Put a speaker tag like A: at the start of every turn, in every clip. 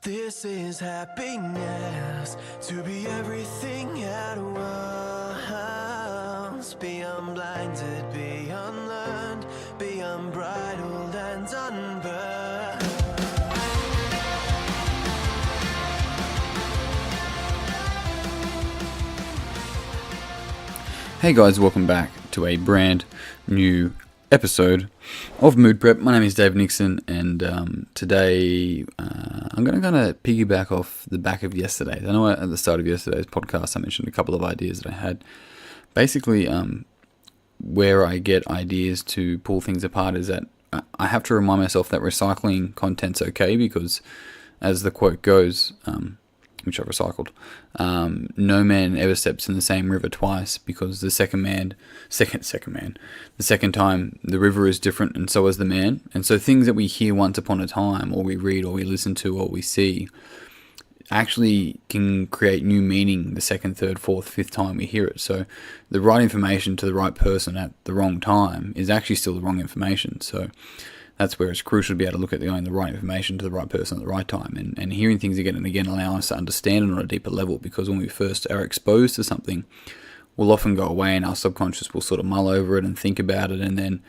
A: This is happiness, to be everything at once. Be unblinded, be unlearned, be unbridled and unburned.
B: Hey guys, welcome back to a brand new episode of Mood Prep. My name is Dave Nixon, and today I'm going to kind of piggyback off the back of yesterday's. I know at the start of yesterday's podcast I mentioned a couple of ideas that I had. Basically, where I get ideas to pull things apart is that I have to remind myself that recycling content's okay because, as the quote goes, which I've recycled, no man ever steps in the same river twice, because the second time the river is different and so is the man. And so things that we hear once upon a time, or we read, or we listen to, or we see, actually can create new meaning the second, third, fourth, fifth time we hear it. So the right information to the right person at the wrong time is actually still the wrong information. So that's where it's crucial to be able to look at the right information to the right person at the right time, and hearing things again and again allow us to understand it on a deeper level, because when we first are exposed to something, we'll often go away and our subconscious will sort of mull over it and think about it, and then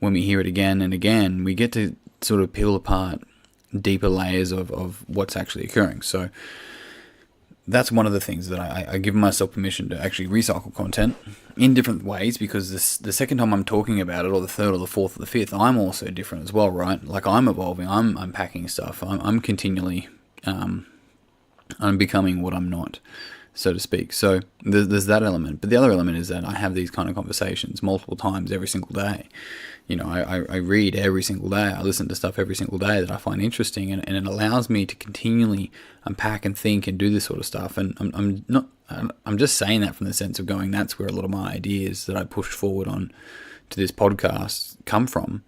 B: when we hear it again and again, we get to sort of peel apart deeper layers of what's actually occurring. So that's one of the things that I give myself permission to actually recycle content in different ways, because the second time I'm talking about it, or the third or the fourth or the fifth, I'm also different as well, right? Like, I'm evolving, I'm unpacking stuff, I'm continually, I'm becoming what I'm not, so to speak. So there's that element. But the other element is that I have these kind of conversations multiple times every single day. You know, I read every single day. I listen to stuff every single day that I find interesting, and it allows me to continually unpack and think and do this sort of stuff. And I'm just saying that from the sense of going, that's where a lot of my ideas that I push forward on to this podcast come from,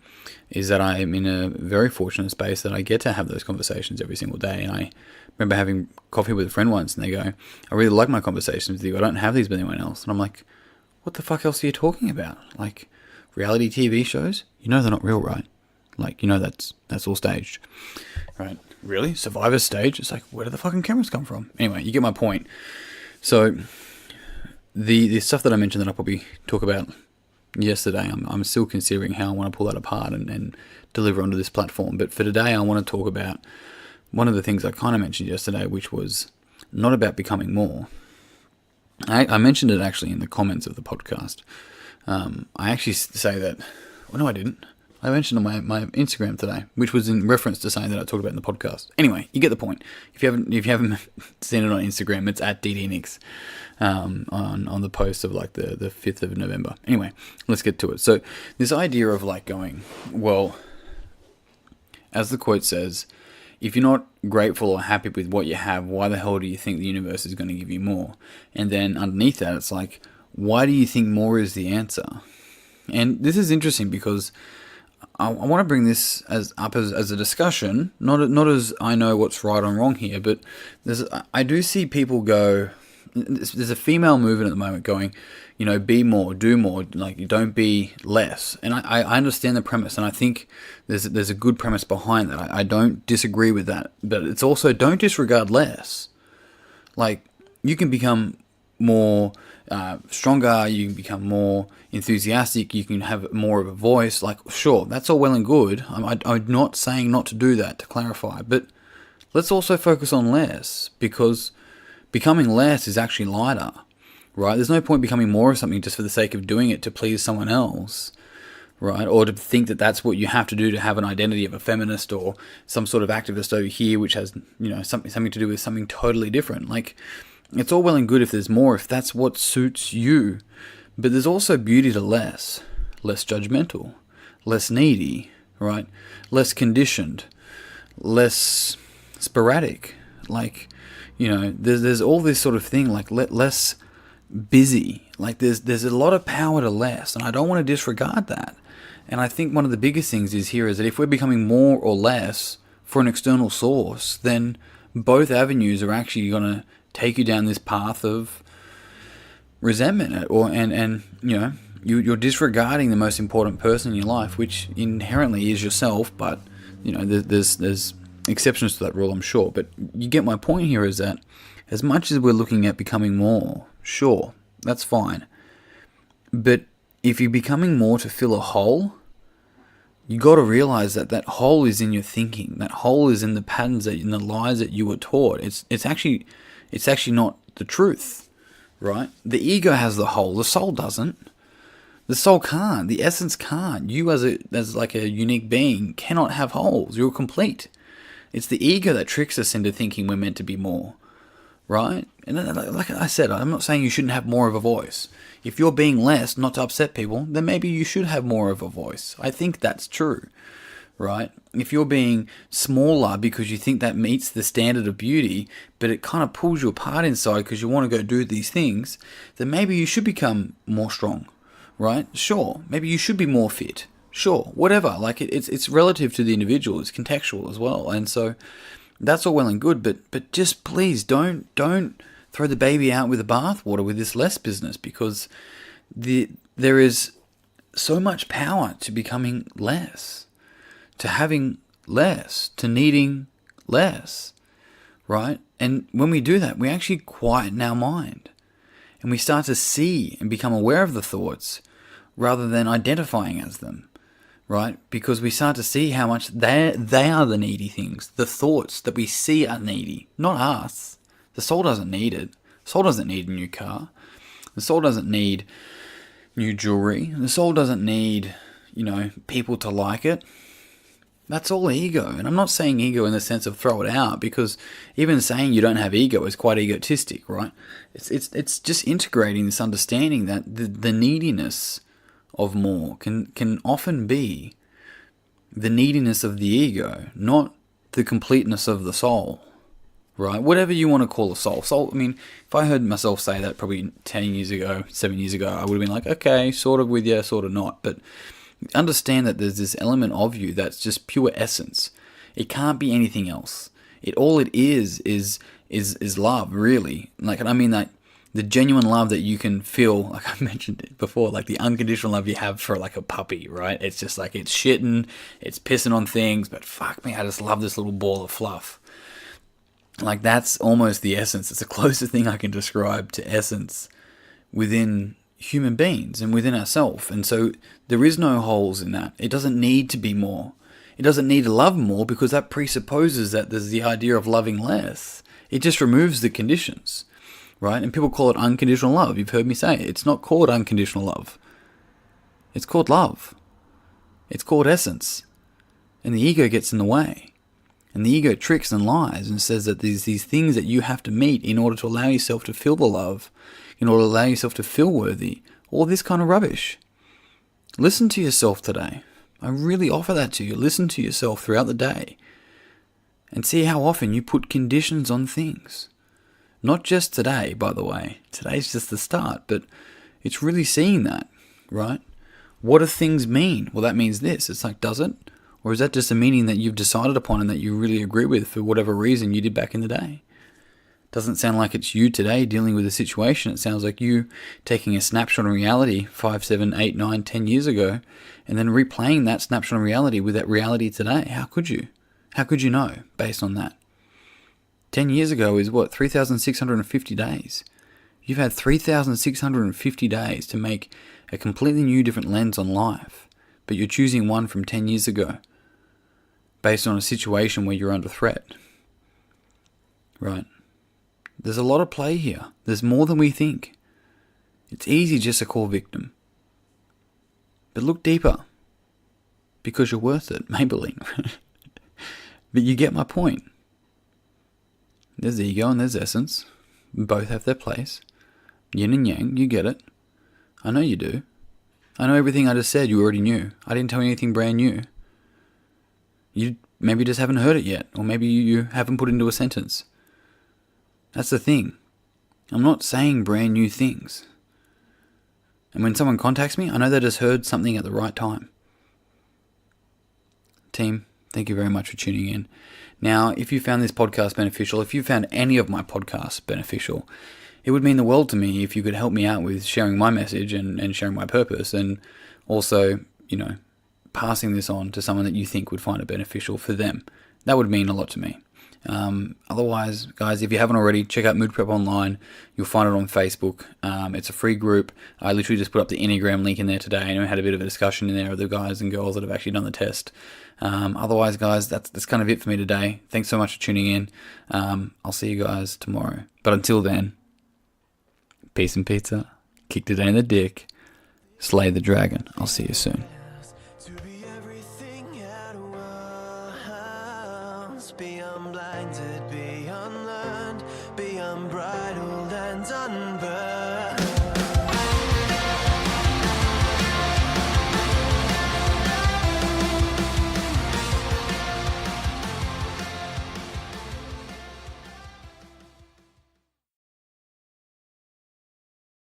B: is that I am in a very fortunate space that I get to have those conversations every single day. And I remember having coffee with a friend once, and they go, I really like my conversations with you. I don't have these with anyone else. And I'm like, what the fuck else are you talking about? Like, reality TV shows, you know they're not real, right? Like, you know that's all staged, right? Really? Survivor's staged? It's like, where do the fucking cameras come from? Anyway, you get my point. So the stuff that I mentioned that I'll probably talk about yesterday, I'm still considering how I want to pull that apart and deliver onto this platform. But for today, I want to talk about one of the things I kind of mentioned yesterday, which was not about becoming more. I mentioned it actually in the comments of the podcast. I actually say that, well, no, I didn't. I mentioned on my Instagram today, which was in reference to saying that I talked about in the podcast. Anyway, you get the point. If you haven't seen it on Instagram, it's at DDNix, on the post of like the 5th of November. Anyway, let's get to it. So this idea of like going, well, as the quote says, if you're not grateful or happy with what you have, why the hell do you think the universe is going to give you more? And then underneath that, it's like, why do you think more is the answer? And this is interesting because I want to bring this as a discussion, not as I know what's right or wrong here, but I do see people go, there's a female movement at the moment going, you know, be more, do more, like, you don't be less. And I understand the premise, and I think there's a good premise behind that. I don't disagree with that, but it's also, don't disregard less. Like, you can become more stronger, you can become more enthusiastic, you can have more of a voice. Like, sure, that's all well and good. I'm not saying not to do that, to clarify, but let's also focus on less, because becoming less is actually lighter, right? There's no point becoming more of something just for the sake of doing it to please someone else, right? Or to think that that's what you have to do to have an identity of a feminist or some sort of activist over here, which has, you know, something to do with something totally different. Like, it's all well and good if there's more, if that's what suits you. But there's also beauty to less judgmental, less needy, right? Less conditioned, less sporadic. Like, you know, there's all this sort of thing, like less busy. Like, there's a lot of power to less, and I don't want to disregard that. And I think one of the biggest things is that if we're becoming more or less for an external source, then both avenues are actually going to take you down this path of resentment, and you know, you're disregarding the most important person in your life, which inherently is yourself. But you know, there's exceptions to that rule, I'm sure. But you get my point here, is that as much as we're looking at becoming more, sure, that's fine. But if you're becoming more to fill a hole, you got to realize that that hole is in your thinking. That hole is in the patterns, in the lies that you were taught. It's actually not the truth, right? The ego has the hole. The soul doesn't. The soul can't. The essence can't. You as like a unique being cannot have holes. You're complete. It's the ego that tricks us into thinking we're meant to be more, right? And like I said, I'm not saying you shouldn't have more of a voice. If you're being less, not to upset people, then maybe you should have more of a voice. I think that's true, right? If you're being smaller because you think that meets the standard of beauty, but it kind of pulls you apart inside because you want to go do these things, then maybe you should become more strong, right? Sure. Maybe you should be more fit. Sure. Whatever. Like it's relative to the individual. It's contextual as well. And so that's all well and good, but just please don't throw the baby out with the bathwater with this less business, because there is so much power to becoming less, to having less, to needing less, right? And when we do that, we actually quieten our mind and we start to see and become aware of the thoughts rather than identifying as them, right? Because we start to see how much they are the needy things. The thoughts that we see are needy, not us. The soul doesn't need it. The soul doesn't need a new car. The soul doesn't need new jewelry. The soul doesn't need, people to like it. That's all ego. And I'm not saying ego in the sense of throw it out, because even saying you don't have ego is quite egotistic, right? It's just integrating this understanding that the neediness of more can often be the neediness of the ego, not the completeness of the soul. Right? Whatever you want to call a soul. Soul, I mean, if I heard myself say that probably 10 years ago, 7 years ago, I would have been like, okay, sort of with you, sort of not. But understand that there's this element of you that's just pure essence. It can't be anything else. All it is love, really. Like, and I mean that the genuine love that you can feel, like I mentioned it before, like the unconditional love you have for like a puppy, right? It's just like it's shitting, it's pissing on things, but fuck me, I just love this little ball of fluff. Like, that's almost the essence. It's the closest thing I can describe to essence within human beings and within ourselves. And so there is no holes in that. It doesn't need to be more. It doesn't need to love more, because that presupposes that there's the idea of loving less. It just removes the conditions, right? And people call it unconditional love. You've heard me say it. It's not called unconditional love. It's called love. It's called essence. And the ego gets in the way. And the ego tricks and lies and says that there's these things that you have to meet in order to allow yourself to feel the love, in order to allow yourself to feel worthy. All this kind of rubbish. Listen to yourself today. I really offer that to you. Listen to yourself throughout the day and see how often you put conditions on things. Not just today, by the way. Today's just the start, but it's really seeing that, right? What do things mean? Well, that means this. It's like, does it? Or is that just a meaning that you've decided upon and that you really agree with for whatever reason you did back in the day? Doesn't sound like it's you today dealing with a situation. It sounds like you taking a snapshot of reality 5, 7, 8, 9, 10 years ago and then replaying that snapshot of reality with that reality today. How could you? How could you know based on that? 10 years ago is what? 3,650 days. You've had 3,650 days to make a completely new different lens on life, but you're choosing one from 10 years ago based on a situation where you're under threat. Right? There's a lot of play here. There's more than we think. It's easy just to call victim. But look deeper. Because you're worth it, Maybelline. But you get my point. There's ego and there's essence. Both have their place. Yin and yang, you get it. I know you do. I know everything I just said you already knew. I didn't tell you anything brand new. You maybe just haven't heard it yet, or maybe you haven't put it into a sentence. That's the thing. I'm not saying brand new things. And when someone contacts me, I know they just heard something at the right time. Team, thank you very much for tuning in. Now, if you found this podcast beneficial, if you found any of my podcasts beneficial, it would mean the world to me if you could help me out with sharing my message and sharing my purpose, and also, passing this on to someone that you think would find it beneficial for them that would mean a lot to me. Otherwise, guys, if you haven't already, check out Mood Prep Online. You'll find it on Facebook. It's a free group. I literally just put up the Enneagram link in there today, and we had a bit of a discussion in there with the guys and girls that have actually done the test. Otherwise, guys, that's kind of it for me today. Thanks so much for tuning in. I'll see you guys tomorrow. But until then, peace and pizza. Kick today in the dick. Slay the dragon. I'll see you soon.
A: to be everything at once. Be unblinded, be unlearned, be unbridled and unburned.